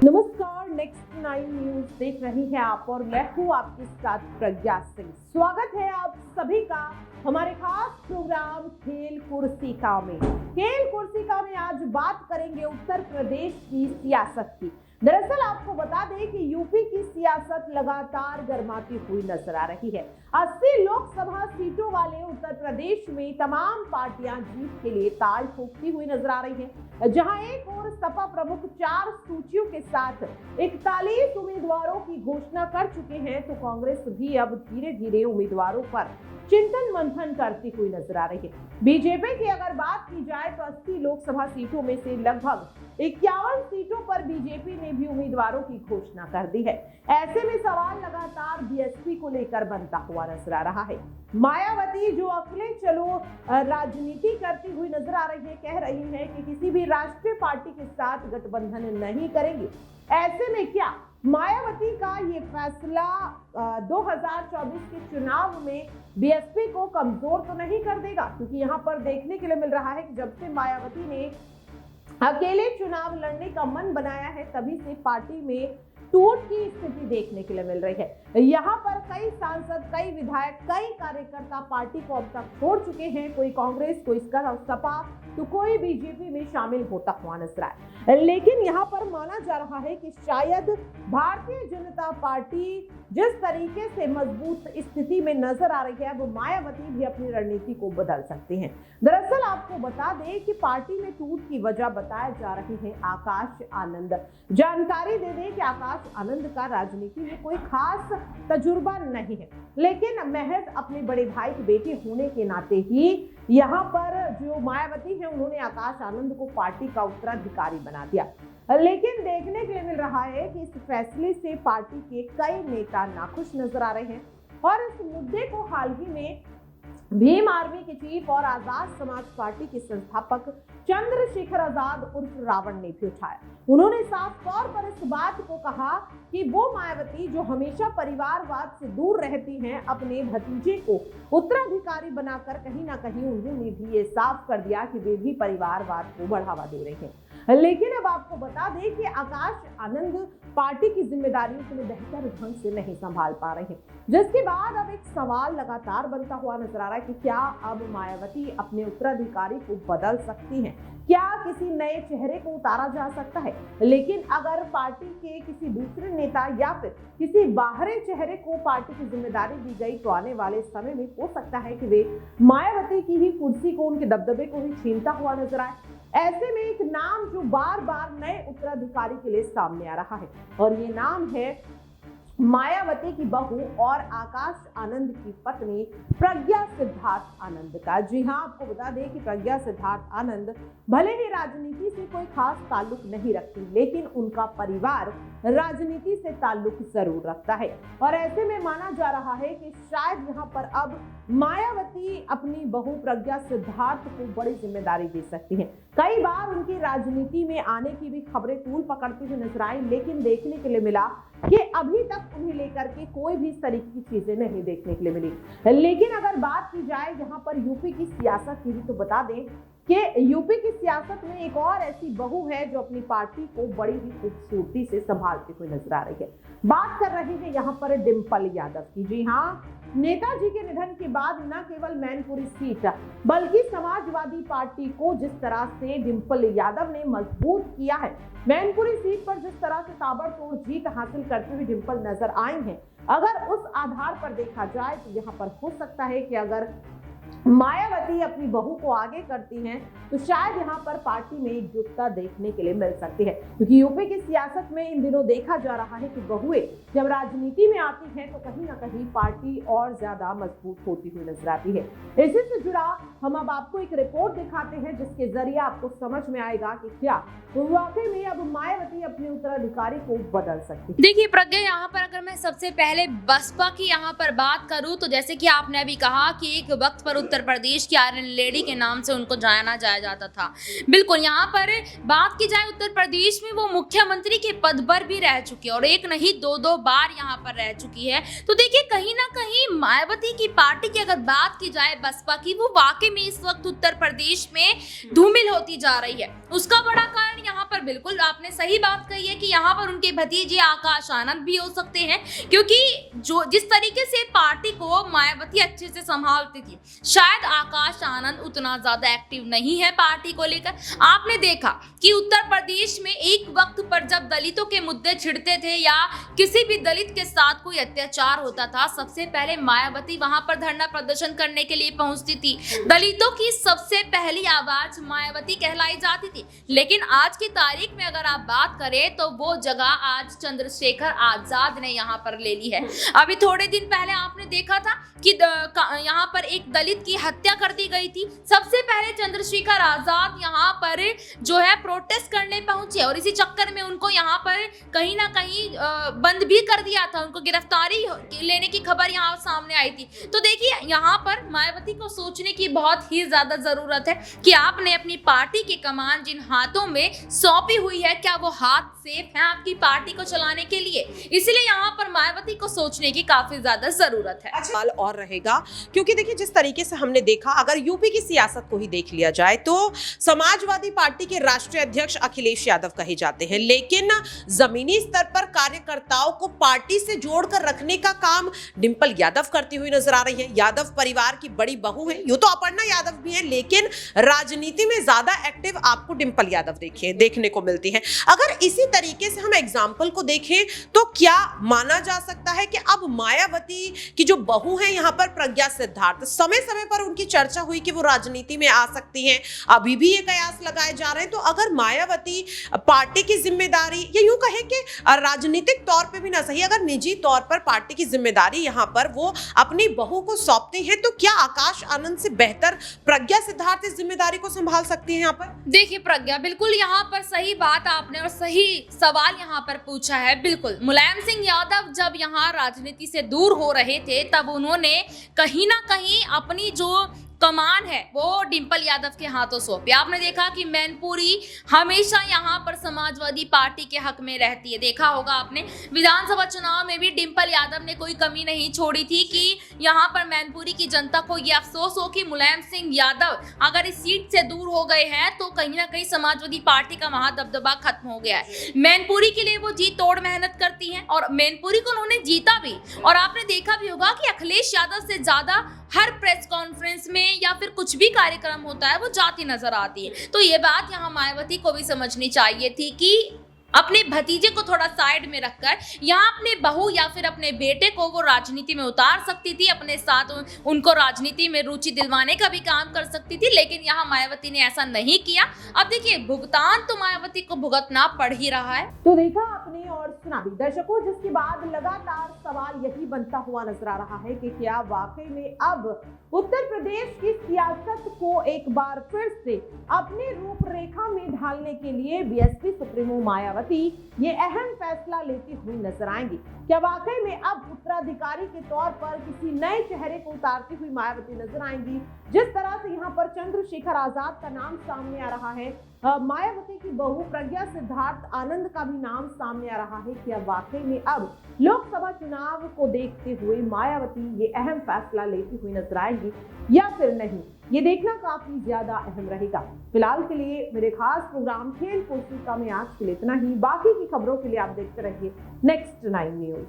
नमस्कार, next 9 news देख रही हैं आप और मैं हूँ आपके साथ प्रज्ञा सिंह। स्वागत है आप सभी का हमारे खास प्रोग्राम खेल कुर्सिका में। खेल कुर्सिका में आज बात करेंगे उत्तर प्रदेश की सियासत की। दरअसल आपको बता दें कि यूपी की सियासत लगातार गर्माती हुई नजर आ रही है। 80 लोकसभा सीटों वाले उत्तर प्रदेश में तमाम पार्टियां जीत के लिए ताल ठोकती हुई नजर आ रही हैं। जहां एक और सपा प्रमुख 4 सूचियों के साथ 41 उम्मीदवारों की घोषणा कर चुके हैं, तो कांग्रेस भी अब धीरे धीरे उम्मीदवारों पर चिंतन मंथन करती हुई नजर आ रही है। बीजेपी की अगर बात की जाए तो 80 लोकसभा सीटों में से लगभग 51 सीटों पर बीजेपी ने भी उम्मीदवारों की घोषणा कर दी है। ऐसे में सवाल लगातार बीएसपी को लेकर बनता हुआ नजर आ रहा है। मायावती जो अकेले चलो राजनीति करती हुई नजर आ रही है, कह रही है कि किसी भी राष्ट्रीय पार्टी के साथ गठबंधन नहीं करेंगे। ऐसे में क्या मायावती का ये फैसला 2024 के चुनाव में बीएसपी को कमजोर तो नहीं कर देगा? क्योंकि यहाँ पर देखने के लिए मिल रहा है कि जब से मायावती ने अकेले चुनाव लड़ने का मन बनाया है, तभी से पार्टी में टूट की स्थिति देखने के लिए मिल रही है। यहाँ पर कई सांसद, कई विधायक, कई कार्यकर्ता पार्टी को अब तक छोड़ चुके हैं। कोई कांग्रेस, कोई सपा, तो कोई बीजेपी में शामिल होता हुआ नजर आया। लेकिन यहाँ पर माना जा रहा है कि शायद भारतीय जनता पार्टी जिस तरीके से मजबूत स्थिति में नजर आ रही है, वो मायावती भी अपनी रणनीति को बदल सकती हैं। दरअसल आपको बता दें कि पार्टी में टूट की वजह बताया जा रही है आकाश आनंद। जानकारी दे दें कि आकाश आनंद का राजनीति में कोई खास तजुर्बा नहीं है, लेकिन महज अपने बड़े भाई के बेटे होने के नाते ही यहाँ पर जो मायावती है, उन्होंने आकाश आनंद को पार्टी का उत्तराधिकारी बना दिया। लेकिन देखने के लिए मिल रहा है कि इस फैसले से पार्टी के कई नेता नाखुश नजर आ रहे हैं और इस मुद्दे को हाल ही में भीम आर्मी के चीफ और आजाद समाज पार्टी के संस्थापक चंद्रशेखर आजाद उर्फ रावण ने भी उठाया। उन्होंने साफ तौर पर इस बात को कहा कि वो मायावती जो हमेशा परिवारवाद से दूर रहती हैं, अपने भतीजे को उत्तराधिकारी बनाकर कहीं ना कहीं उन्होंने भी ये साफ कर दिया कि वे भी परिवारवाद को बढ़ावा दे रहे हैं। लेकिन अब आपको बता दें कि आकाश आनंद पार्टी की जिम्मेदारियों को बेहतर ढंग से नहीं संभाल पा रहे हैं, जिसके बाद अब एक सवाल लगातार बनता हुआ नजर आ रहा है कि क्या अब मायावती अपने उत्तराधिकारी को बदल सकती हैं? क्या किसी नए चेहरे को उतारा जा सकता है? लेकिन अगर पार्टी के किसी दूसरे नेता या फिर किसी बाहरी चेहरे को पार्टी की जिम्मेदारी दी गई, तो आने वाले समय में हो सकता है कि वे मायावती की ही कुर्सी को, उनके दबदबे को ही छीनता हुआ नजर आए। ऐसे में एक नाम जो बार बार नए उत्तराधिकारी के लिए सामने आ रहा है, और ये नाम है मायावती की बहू और आकाश आनंद की पत्नी प्रज्ञा सिद्धार्थ आनंद का। जी हां, आपको बता दें कि प्रज्ञा सिद्धार्थ आनंद भले ही राजनीति से कोई खास ताल्लुक नहीं रखती, लेकिन उनका परिवार राजनीति से ताल्लुक जरूर रखता है। और ऐसे में माना जा रहा है कि शायद यहाँ पर अब मायावती अपनी बहू प्रज्ञा सिद्धार्थ को बड़ी जिम्मेदारी दे सकती है। कई बार उनकी राजनीति में आने की भी खबरें तूल पकड़ती हुई नजर आई, लेकिन देखने के लिए मिला कि अभी तक उन्हें लेकर के कोई भी इस तरीके की चीजें नहीं देखने के लिए मिली। लेकिन अगर बात की जाए यहाँ पर यूपी की सियासत की, तो बता दें कि यूपी की सियासत में एक और ऐसी बहू है जो अपनी पार्टी को बड़ी ही खूबसूरती से संभालती हुई नजर आ रही है। बात कर रहे हैं यहाँ पर डिंपल यादव की। जी हाँ, नेताजी के निधन के बाद न केवल मैनपुरी सीट बल्कि समाजवादी पार्टी को जिस तरह से डिंपल यादव ने मजबूत किया है, मैनपुरी सीट पर जिस तरह से ताबड़तोड़ जीत हासिल करते हुए डिंपल नजर आई हैं, अगर उस आधार पर देखा जाए तो यहाँ पर हो सकता है कि अगर मायावती अपनी बहू को आगे करती हैं, तो शायद यहाँ पर पार्टी में एकजुटता देखने के लिए मिल सकती है। क्योंकि यूपी की सियासत में इन दिनों देखा जा रहा है कि बहुएं जब राजनीति में आती हैं, तो कहीं ना कहीं पार्टी और ज्यादा मजबूत होती हुई नजर आती है। इसी से जुड़ा हम अब आपको एक रिपोर्ट दिखाते हैं, जिसके जरिए आपको समझ में आएगा कि क्या वाकई में अब मायावती अपने उत्तराधिकारी को बदल सकती है। देखिए प्रज्ञा, यहाँ पर अगर मैं सबसे पहले बसपा की यहाँ पर बात करूँ, तो जैसे कि आपने अभी कहा कि एक वक्त पर उत्तर प्रदेश की आयरन लेडी के नाम से उनको जाना जाता था। बिल्कुल, यहाँ पर बात की जाए उत्तर प्रदेश में वो मुख्यमंत्री के पद पर भी रह चुकी है और एक नहीं 2 बार यहाँ पर रह चुकी है। तो देखिए कहीं ना कहीं मायावती की पार्टी की अगर बात की जाए बसपा की, वो वाकई में इस वक्त उत्तर प्रदेश में धूमिल होती जा रही है। उसका बड़ा कारण यहाँ पर बिल्कुल आपने सही बात बात कही है कि यहाँ पर उनके भतीजे आकाश आनंद भी हो सकते हैं, क्योंकि जो जिस तरीके से पार्टी को मायावती अच्छे से संभालती थी, शायद आकाश आनंद उतना ज्यादा एक्टिव नहीं है पार्टी को लेकर। आपने देखा कि उत्तर प्रदेश में एक वक्त पर जब दलितों के मुद्दे छिड़ते थे या किसी भी दलित के साथ कोई अत्याचार होता था, सबसे पहले मायावती वहां पर धरना प्रदर्शन करने के लिए पहुंचती थी। दलितों की सबसे पहली आवाज मायावती कहलाई जाती थी। लेकिन आज की तारीख में अगर आप बात करें तो वो जगह आज चंद्रशेखर आजाद ने यहाँ पर ले ली है। अभी थोड़े दिन पहले आपने देखा था कि यहाँ पर एक दलित की हत्या कर दी गई थी। सबसे पहले चंद्रशेखर आजाद यहाँ पर जो है प्रोटेस्ट करने पहुंचे और इसी चक्कर में उनको यहाँ पर कहीं ना कहीं बंद भी कर दिया था। उनको गिरफ्तारी लेने की खबर यहाँ सामने आई थी। तो देखिए, यहाँ पर मायावती को सोचने की बहुत ही ज्यादा जरूरत है कि आपने अपनी पार्टी की कमान जिन हाथों में सौंपी हुई है, क्या वो हाथ सेफ है आपकी पार्टी को चलाने के लिए। इसलिए यहाँ पर मायावती को सोचने की काफी ज्यादा जरूरत है। अच्छा और रहेगा, क्योंकि देखिए जिस तरीके से हमने देखा, अगर यूपी की सियासत को ही देख लिया जाए तो समाजवादी पार्टी के राष्ट्रीय अध्यक्ष अखिलेश यादव कहे जाते हैं, लेकिन जमीनी स्तर पर कार्यकर्ताओं को पार्टी से जोड़कर रखने का काम डिंपल यादव करती हुई नजर आ रही है। यादव परिवार की बड़ी बहू है, यूं तो अपर्णा यादव भी है, लेकिन राजनीति में ज्यादा एक्टिव आपको डिंपल यादव देखने को मिलती है। अगर इसी तरीके से हम एग्जाम्पल को देखें तो क्या माना जा सकता है कि अब मायावती की जो बहू है यहाँ पर प्रज्ञा सिद्धार्थ, समय समय पर उनकी चर्चा हुई कि वो राजनीति में आ सकती हैं, अभी भी ये कयास लगाए जा रहे हैं। तो अगर मायावती पार्टी की जिम्मेदारी, या यूं कहें कि राजनीतिक तौर पे भी ना सही, अगर निजी तौर पर पार्टी की जिम्मेदारी यहाँ पर वो अपनी बहू को सौंपती हैं, तो क्या आकाश आनंद से बेहतर प्रज्ञा सिद्धार्थ इस जिम्मेदारी को संभाल सकती है यहाँ पर? देखिए प्रज्ञा, बिल्कुल यहाँ पर सही बात आपने और सही सवाल यहाँ पर पूछा है। बिल्कुल, मुलायम सिंह यादव जब यहाँ राजनीति से दूर हो रहे थे तब उन्होंने कहीं ना कहीं अपनी जो कमान है वो डिंपल यादव के हाथों सौंपी। आपने देखा कि मैनपुरी हमेशा यहाँ पर समाजवादी पार्टी के हक में रहती है। देखा होगा आपने, विधानसभा चुनाव में भी डिंपल यादव ने कोई कमी नहीं छोड़ी थी कि यहाँ पर मैनपुरी की जनता को ये अफसोस हो कि मुलायम सिंह यादव अगर इस सीट से दूर हो गए हैं तो कहीं ना कहीं समाजवादी पार्टी का वहां दबदबा खत्म हो गया है। मैनपुरी के लिए वो जी तोड़ मेहनत करती हैं और मैनपुरी को उन्होंने जीता भी। और आपने देखा भी होगा कि अखिलेश यादव से ज्यादा हर प्रेस कॉन्फ्रेंस में या फिर कुछ भी कार्यक्रम होता है वो जाती नजर आती है। तो ये बात यहाँ मायावती को भी समझनी चाहिए थी कि अपने भतीजे को थोड़ा साइड में रखकर यहाँ अपने बहू या फिर अपने बेटे को वो राजनीति में उतार सकती थी, अपने साथ उनको राजनीति में रुचि दिलवाने का भी काम कर सकती थी। लेकिन यहाँ मायावती ने ऐसा नहीं किया। अब देखिए, भुगतान तो मायावती को भुगतना पड़ ही रहा है। तो देखा आपने और सुना भी दर्शकों, जिसके बाद लगातार सवाल यही बनता हुआ नजर आ रहा है कि क्या वाकई में अब उत्तर प्रदेश की सियासत को एक बार फिर से अपनी रूपरेखा में ढालने के लिए बीएसपी सुप्रीमो मायावती ये अहम फैसला लेती हुई नजर आएंगी। क्या वाकई में अब उत्तराधिकारी के तौर पर किसी नए चेहरे को उतारती हुई मायावती नजर आएंगी? जिस तरह से यहाँ पर चंद्रशेखर आजाद का नाम सामने आ रहा है, मायावती की बहू प्रज्ञा सिद्धार्थ आनंद का भी नाम सामने आ रहा है, क्या वाकई में अब लोकसभा चुनाव को देखते हुए मायावती ये अहम फैसला लेती हुई नजर आएगी या फिर नहीं, ये देखना काफी ज्यादा अहम रहेगा। फिलहाल के लिए मेरे खास प्रोग्राम खेल कुर्सी का में आज के लिए इतना ही। बाकी की खबरों के लिए आप देखते रहिए नेक्स्ट 9 न्यूज।